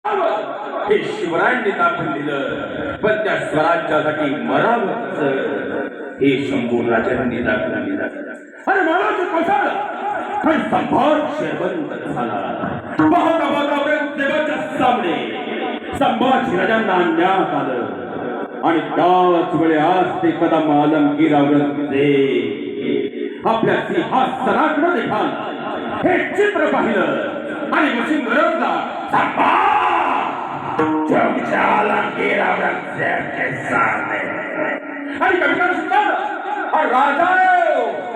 हे शिवरायांनी दाखवून दिलं, पण त्या स्वराज्यासाठी मरावंच हे शंभू राजांनी दाखवून दिलं. अरे महाराज कोसळला पण संभार शेरबंद झाला. पाहता पाहता औरंगजेबाच्या सामने संभाजी राजांना आणण्यात आलं आणि त्याच वेळे आज ते कदम आलमगीर औरंगजेब आपल्या सिंहासनाकडे निघाला. हे चित्र पाहिलं आणि मशीन गरजला आलमगीर औरंगजेब के सामने आणि कविता सुद्धा राजा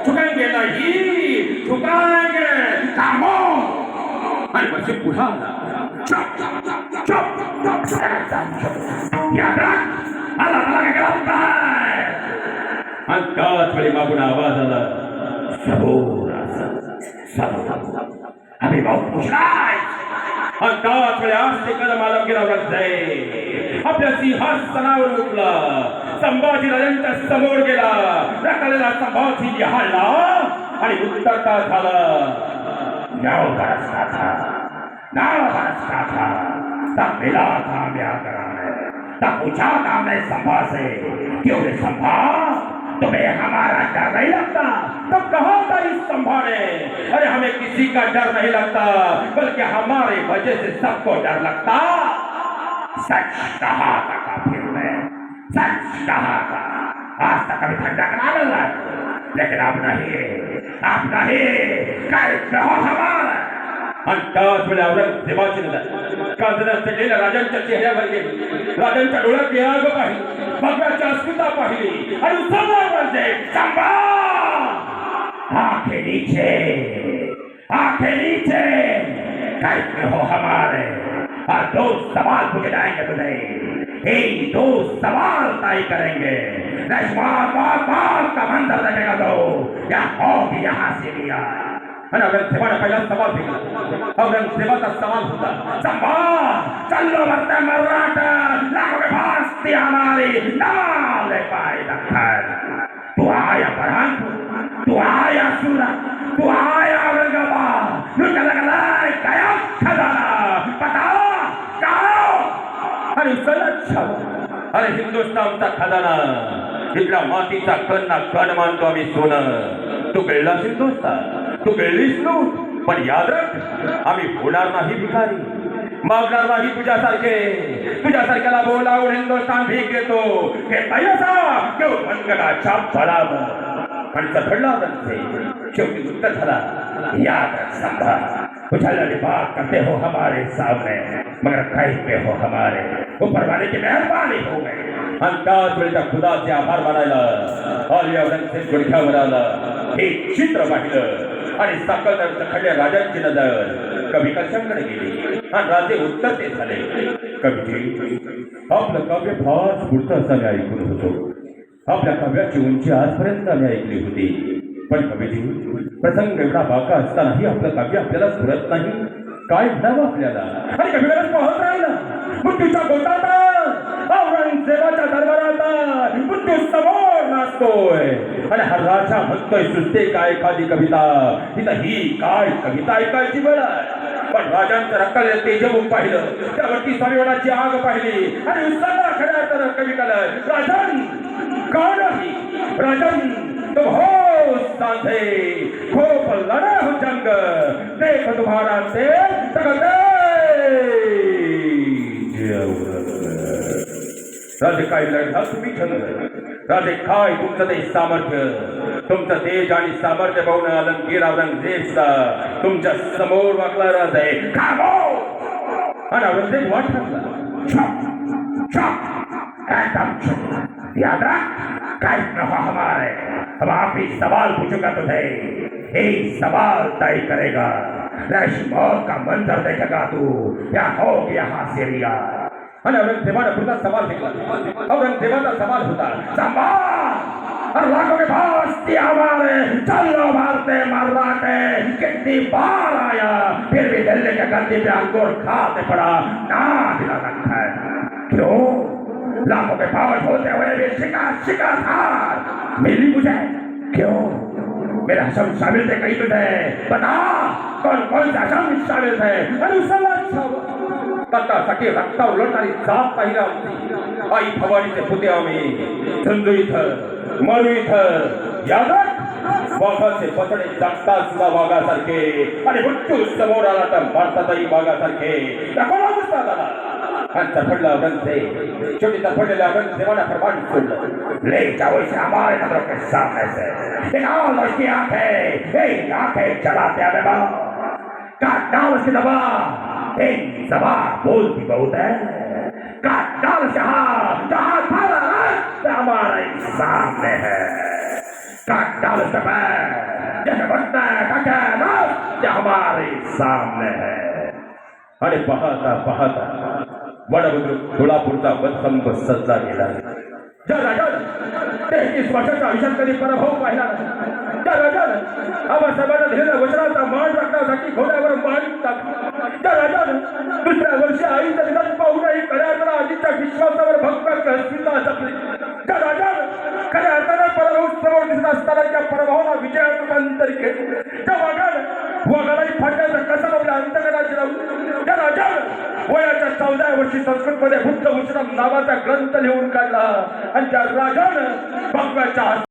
झुकेंगे नहीं, झुकाएंगे खामोश. आणि मशीन पुढा चुप चुप याद रख अल्लाह ताला का है. आणि त्याच वेळी मागून आवाज आला सबूर अभी बहुत मुश्किल. आणि त्याच वेळी आज ते कदम आलमगीर औरंगजेब आपल्या सिंहासनावर उठला. संभाजी राजांच्या समोर गेला. रखलेला संभाजी निहाळला आणि उत्तरता झाला. नाव बरसता था, नाव बरसता था, तब मिला था व्याकरण, तब पूछा था मैं संभा से, क्यों रे संभा तुम्हें हमारा डर नहीं लगता? तब कहा था इस संभा ने, अरे हमें किसी का डर नहीं लगता, बल्कि हमारे वजह से सबको डर लगता. सच कहा था काफिर ने, सच कहा था. आज तक कभी ठंडा करा मिला, लेकिन अब नहीं काय हो हमारा. आणि त्याच वेळी औरंगजेबाची नजर कांजण्यात चढलेल्या राजांच्या चेहऱ्यावर गेली. राजांच्या डोळ्यात आग पाहिली, भगव्याची अस्मिता पाहिली आणि समोर म्हणजे संभा. आंखें नीचे काय हो हमारे. और दो सवाल पूछे जाएंगे तुझे, यही दो सवाल तय करेंगे. बात का मंदिर देखेगा तो क्या होगी यहाँ से लिया. आणि औरंगजेबाने पहिला सवाल फेकला. औरंगजेबाचा सवाल होता संभा चलो मरते मर्राठा लाखों के फांसी हमारी नाम ले पाए दखल. तू आया बरहनपुर, तू आया सूरत, तू आया औरंगाबाद, लुट लगला गया खजाना बताओ कहो. आणि सलच्छा अरे हिंदुस्थानचा खजाना इथला मातीचा कण मानतो आम्ही सोनं. तू गिळलास हिंदुस्थान, तू गिळलीस लूट, पण याद रख आम्ही होणार नाही भिकारी, मागणार नाही तुझ्यासारख्याला बोलावून हिंदुस्थान भीक देतो. हे पैसा घेऊ मनगटाच्या बळावर. पण चढला शेवटी उत्तर झाला याद रख संभा उछलने बात करते हो हमारे सामने मगर कहीं पे हो हमारे ऊपर वाले की मेहरबानी हो गई. आणि त्याच वेळेच्या खुदाचे आभार मानायला आली औरंगजेब गुडघ्यावर आला. हे चित्र पाहिलं आणि सकल खडल्या राजांची नजर कवी कशाकडे गेली आणि राजे उत्तर ते झाले. कवीजी आपलं काव्य फार स्फूर्त असताना ऐकून होतो. आपल्या काव्याची उंची आजपर्यंत आम्ही ऐकली होती. पण कवीजी प्रसंग एवढा बाका असतानाही आपलं काव्य आपल्याला स्फुरत नाही. काय म्हणावं आपल्याला. आणि कवीवरच पाहत राहिला मृत्यूच्या गोटात औरंगजेबाच्या दरबारात मृत्यू समोर नाचतोय आणि हा राजा म्हणतोय सुचते काय एखादी कविता. तिथं ही काय कविता ऐकायची बरं. पण राजांचं रक्कल तेजबूक पाहिलं, त्यावरती स्वाभिमानाची आग पाहिली आणि उत्साह खड्या तर कवी कलर राजन का नाही राजन तुम हो साधे खूप लढा हो जंग देख तुम्हारा तेज राजे काय लढा तुम्ही छंद. राजे काय तुमचं ते सामर्थ्य, तुमचं तेज आणि सामर्थ्य पाहून आलमगीर औरंगजेब सुद्धा तुमच्या समोर वाकला राजे. आणि औरंगजेब वाट टाकला. याद रख काय हो हमारे. अब आप ही सवाल पूछूंगा तुझे, एक सवाल तय करेगा. मौत का मंजर देखेगा तू क्या हो यहाँ से रिया. आणि औरंगजेबाने पुढचा सवाल फेकला. औरंगजेबाचा सवाल होता संभा और लाखों के फांसी हमारे चलो मारते मर्राटे. कितनी बार आया फिर भी दिल्ली के गद्दी पे अंगूर खाते पड़ा ना दिला रखा है. क्यों लाखों के पावर होते हुए भी शिकार हार मिली मुझे. क्यों मेरे हसम शामिल थे कहीं तुझे बता कौन कौन से हसम शामिल थे. अरे रक्तासाठी रक्तावर लोटणारी जात पाहिली आमची आई भवानीचे पुते आम्ही झुंजू इथं मळू इथं यादत वाघाचे पतडे जगता सुद्धा वाघासारखे आणि मृत्यू समोर आला तर भारतातही वाघासारखे दाखवला दिसतात आला आणि तरफडला अवगणचे छोटी तरफडलेल्या अवगणचे मला फरमान सोडलं ले जाओ इसे हमारे नजरों के सामने से निकाल दो इसकी आंखें चलाते हैं बेबा काट डाल उसकी जबान इन जबान बोलती बहुत है काट डाल उसके हाथ जहां थाला रास्ते हमारे सामने है काट डाल उसके पैर जैसे बनता है काटे रास्ते हमारे सामने है आणि पाहता पाहता वडबुद्रुक सोलापूरचा वधस्तंभ सजला गेला. ज्या राजानं 33 वर्षाच्या आयुष्यात कधी पराभव पाहिला नाही, त्या राजानं आबासाहेबांना दिलेल्या वचनाचा मान राखण्यासाठी घोड्यावर मान टाकला, त्या राजानं दुसऱ्या वर्षी आईचं निधन पाहूनही खऱ्या अर्थानं आजीच्या विश्वासावर भक्कम अस्मिता जपली, त्या राजानं खऱ्या अर्थानं पराभव समोर दिसत असताना त्या पराभवाला विजयात रूपांतर केलं, त्या वाघालाही फाटण्याचं कसं आपल्या अंतकडाची लावून त्या राजानं वयाच्या 14व्या वर्षी संस्कृतमध्ये बुद्ध भूषणम नावाचा ग्रंथ लिहून काढला आणि त्या राजानं भगव्याच्या